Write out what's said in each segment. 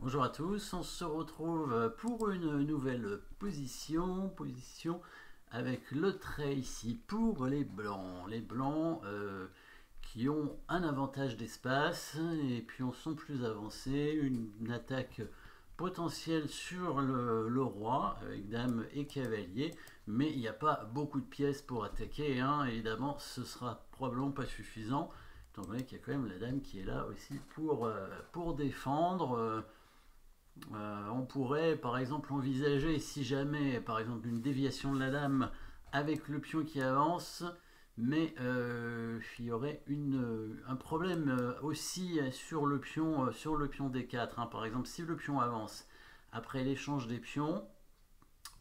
Bonjour à tous, on se retrouve pour une nouvelle position avec le trait ici pour les blancs. Les blancs qui ont un avantage d'espace et puis on sont plus avancés, une attaque potentielle sur le roi avec dame et cavalier, mais il n'y a pas beaucoup de pièces pour attaquer, hein. Évidemment ce sera probablement pas suffisant, étant donné qu'il y a quand même la dame qui est là aussi pour défendre. On pourrait par exemple envisager, si jamais par exemple une déviation de la dame avec le pion qui avance, mais il y aurait un problème aussi sur le pion D4, hein. Par exemple, si le pion avance après l'échange des pions,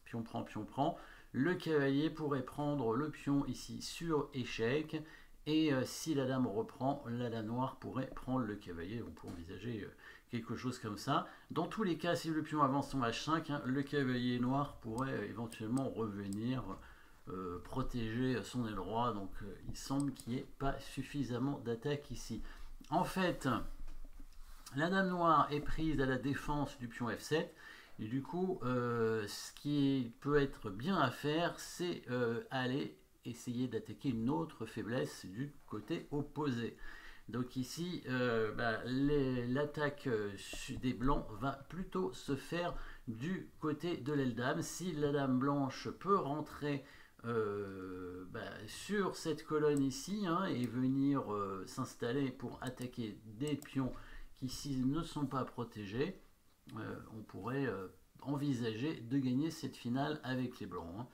pion prend, le cavalier pourrait prendre le pion ici sur échec, et si la dame reprend, la dame noire pourrait prendre le cavalier. On peut envisager quelque chose comme ça. Dans tous les cas, si le pion avance en H5, hein, le cavalier noir pourrait éventuellement revenir protéger son aile droit. Donc il semble qu'il n'y ait pas suffisamment d'attaque ici. En fait, la dame noire est prise à la défense du pion F7. Et du coup, ce qui peut être bien à faire, c'est aller essayer d'attaquer une autre faiblesse du côté opposé. Donc ici, l'attaque des blancs va plutôt se faire du côté de l'aile dame. Si la dame blanche peut rentrer sur cette colonne ici, hein, et venir s'installer pour attaquer des pions qui ici ne sont pas protégés, on pourrait envisager de gagner cette finale avec les blancs, hein.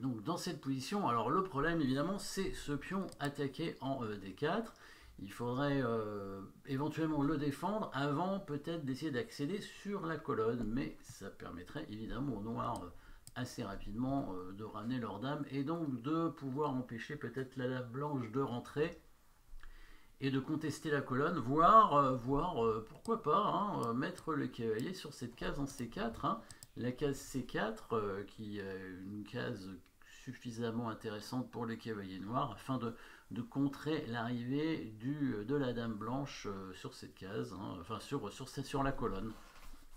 Donc dans cette position, alors le problème évidemment c'est ce pion attaqué en D4. Il faudrait éventuellement le défendre avant peut-être d'essayer d'accéder sur la colonne, mais ça permettrait évidemment aux noirs assez rapidement de ramener leur dame et donc de pouvoir empêcher peut-être la dame blanche de rentrer et de contester la colonne, voire pourquoi pas, hein, mettre le cavalier sur cette case en C4, hein, la case C4 qui est une case suffisamment intéressante pour le cavalier noir afin de contrer l'arrivée de la dame blanche sur cette case, hein, enfin sur la colonne.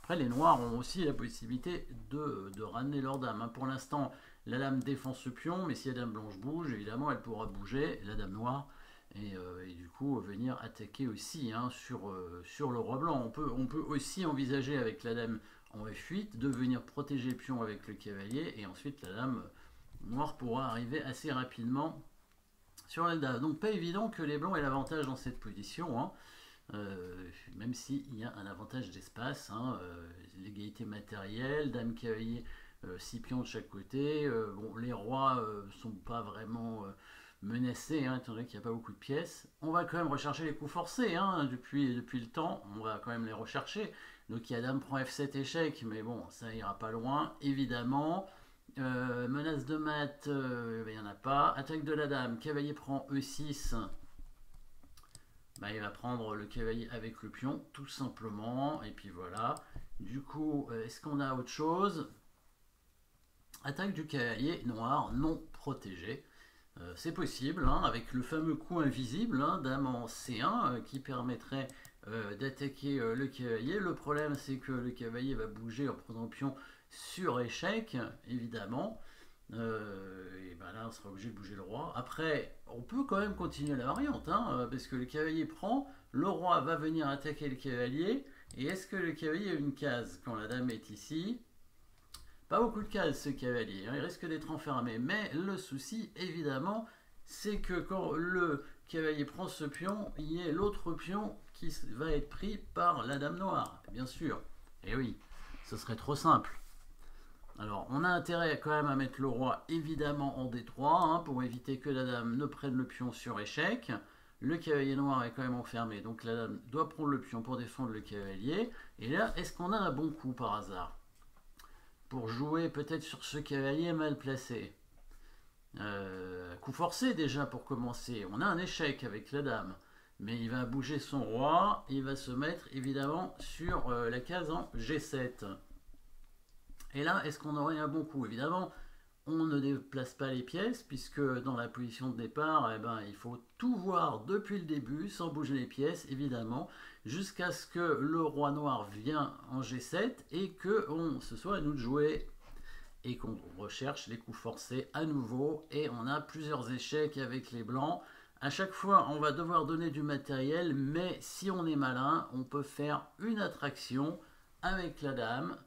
Après, les noirs ont aussi la possibilité de ramener leur dame, hein. Pour l'instant, la dame défend ce pion, mais si la dame blanche bouge, évidemment, elle pourra bouger, la dame noire, et du coup venir attaquer aussi, hein, sur le roi blanc. On peut aussi envisager avec la dame en F8 de venir protéger le pion avec le cavalier, et ensuite la dame noire pourra arriver assez rapidement sur la dame. Donc pas évident que les blancs aient l'avantage dans cette position, hein. Même s'il y a un avantage d'espace, hein, l'égalité matérielle, dame cavalier, 6 pions de chaque côté. Bon, les rois sont pas vraiment menacés, hein, étant donné qu'il n'y a pas beaucoup de pièces. On va quand même rechercher les coups forcés, hein, depuis le temps, on va quand même les rechercher. Donc il y a dame prend F7 échec, mais bon, ça ira pas loin, évidemment. Menace de mat, il n'y en a pas. Attaque de la dame, cavalier prend E6. Il va prendre le cavalier avec le pion, tout simplement. Et puis voilà. Du coup, est-ce qu'on a autre chose? Attaque du cavalier noir non protégé. C'est possible, hein, avec le fameux coup invisible, hein, dame en C1, qui permettrait d'attaquer le cavalier. Le problème, c'est que le cavalier va bouger en prenant le pion sur échec, évidemment. Et là, on sera obligé de bouger le roi. Après, on peut quand même continuer la variante, hein, parce que le cavalier prend, le roi va venir attaquer le cavalier. Et est-ce que le cavalier a une case quand la dame est ici? Pas beaucoup de cases, ce cavalier, hein, il risque d'être enfermé. Mais le souci, évidemment, c'est que quand le cavalier prend ce pion, il y a l'autre pion qui va être pris par la dame noire, bien sûr. Et oui, ce serait trop simple. Alors, on a intérêt quand même à mettre le roi évidemment en D3, hein, pour éviter que la dame ne prenne le pion sur échec. Le cavalier noir est quand même enfermé, donc la dame doit prendre le pion pour défendre le cavalier. Et là, est-ce qu'on a un bon coup par hasard pour jouer peut-être sur ce cavalier mal placé? Coup forcé déjà pour commencer. On a un échec avec la dame, mais il va bouger son roi, il va se mettre évidemment sur la case en G7. Et là, est-ce qu'on aurait un bon coup? Évidemment, on ne déplace pas les pièces, puisque dans la position de départ, il faut tout voir depuis le début, sans bouger les pièces, évidemment. jusqu'à ce que le roi noir vienne en G7 et que ce soit à nous de jouer et qu'on recherche les coups forcés à nouveau. Et on a plusieurs échecs avec les blancs. À chaque fois, on va devoir donner du matériel, mais si on est malin, on peut faire une attraction avec la dame.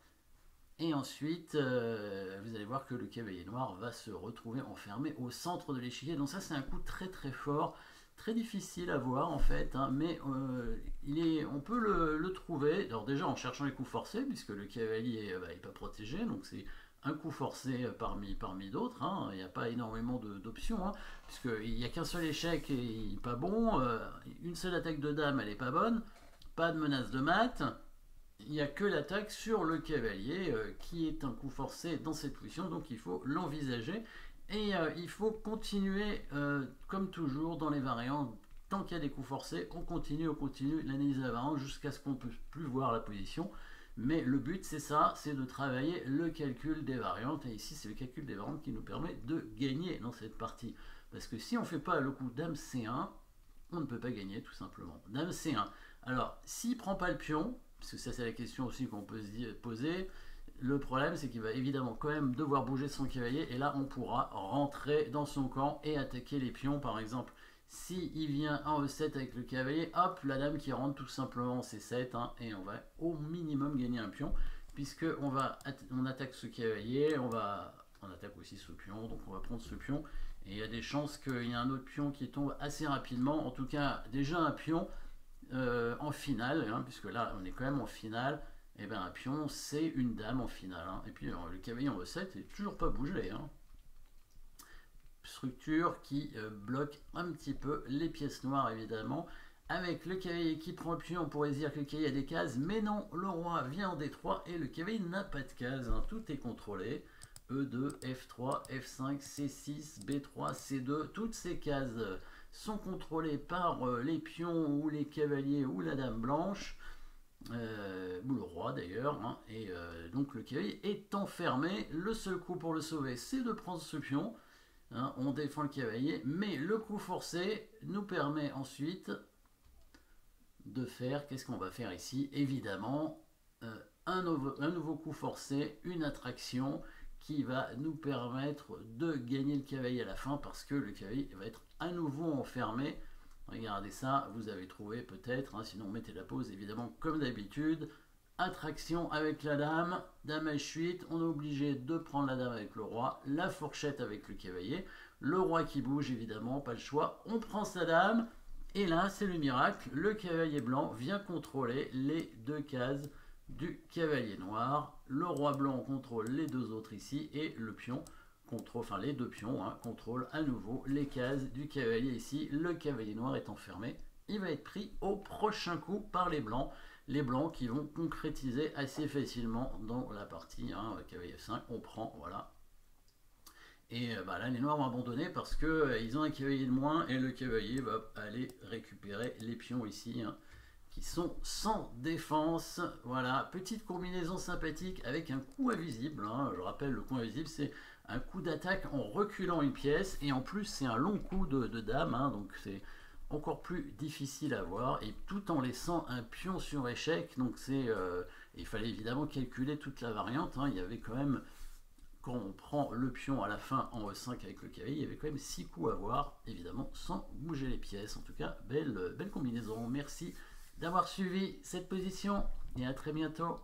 Et ensuite, vous allez voir que le cavalier noir va se retrouver enfermé au centre de l'échiquier. Donc ça, c'est un coup très très fort, très difficile à voir en fait, hein, mais on peut le trouver. Alors déjà en cherchant les coups forcés, puisque le cavalier n'est pas protégé, donc c'est un coup forcé parmi d'autres. Hein. Il n'y a pas énormément d'options, hein, puisqu'il n'y a qu'un seul échec et il n'est pas bon. Une seule attaque de dame, elle n'est pas bonne. Pas de menace de mat. Il n'y a que l'attaque sur le cavalier qui est un coup forcé dans cette position, donc il faut l'envisager. Et il faut continuer, comme toujours dans les variantes, tant qu'il y a des coups forcés, on continue l'analyse de la variante jusqu'à ce qu'on ne puisse plus voir la position. Mais le but, c'est ça, c'est de travailler le calcul des variantes. Et ici, c'est le calcul des variantes qui nous permet de gagner dans cette partie. Parce que si on ne fait pas le coup Dame C1, on ne peut pas gagner, tout simplement. Dame C1. Alors, s'il ne prend pas le pion, parce que ça, c'est la question aussi qu'on peut se poser, le problème, c'est qu'il va évidemment quand même devoir bouger son cavalier. Et là, on pourra rentrer dans son camp et attaquer les pions, par exemple. S'il vient en E7 avec le cavalier, hop, la dame qui rentre tout simplement en C7, hein, et on va au minimum gagner un pion, puisque on attaque ce cavalier, on attaque aussi ce pion, donc on va prendre ce pion, et il y a des chances qu'il y ait un autre pion qui tombe assez rapidement, en tout cas déjà un pion en finale, hein, puisque là on est quand même en finale, et bien un pion c'est une dame en finale, hein, et puis le cavalier en E7 n'est toujours pas bougé, hein. Structure qui bloque un petit peu les pièces noires évidemment, avec le cavalier qui prend le pion. On pourrait dire que le cavalier a des cases, mais non, le roi vient en D3 et le cavalier n'a pas de cases, hein. Tout est contrôlé, E2, F3, F5, C6, B3, C2, toutes ces cases sont contrôlées par les pions ou les cavaliers ou la dame blanche, ou le roi d'ailleurs, hein. Et donc le cavalier est enfermé. Le seul coup pour le sauver, c'est de prendre ce pion. Hein, on défend le cavalier, mais le coup forcé nous permet ensuite de faire, qu'est-ce qu'on va faire ici? Évidemment, un nouveau coup forcé, une attraction qui va nous permettre de gagner le cavalier à la fin, parce que le cavalier va être à nouveau enfermé. Regardez ça, vous avez trouvé peut-être, hein, sinon mettez la pause évidemment comme d'habitude. Attraction avec la dame, dame H8, on est obligé de prendre la dame avec le roi, la fourchette avec le cavalier, le roi qui bouge évidemment, pas le choix, on prend sa dame, et là c'est le miracle, le cavalier blanc vient contrôler les deux cases du cavalier noir, le roi blanc contrôle les deux autres ici, et le pion contrôle, enfin les deux pions, hein, contrôlent à nouveau les cases du cavalier ici, le cavalier noir est enfermé, il va être pris au prochain coup par les blancs qui vont concrétiser assez facilement dans la partie, hein, cavalier F5, on prend, voilà. Et là, les noirs vont abandonner parce qu'ils ont un cavalier de moins et le cavalier va aller récupérer les pions ici, hein, qui sont sans défense. Voilà, petite combinaison sympathique avec un coup invisible, hein. Je rappelle, le coup invisible, c'est un coup d'attaque en reculant une pièce, et en plus, c'est un long coup de dame, hein, donc c'est encore plus difficile à voir, et tout en laissant un pion sur échec. Donc il fallait évidemment calculer toute la variante, hein. Il y avait quand même, quand on prend le pion à la fin en E5 avec le cavalier, il y avait quand même 6 coups à voir, évidemment sans bouger les pièces. En tout cas, belle combinaison. Merci d'avoir suivi cette position et à très bientôt.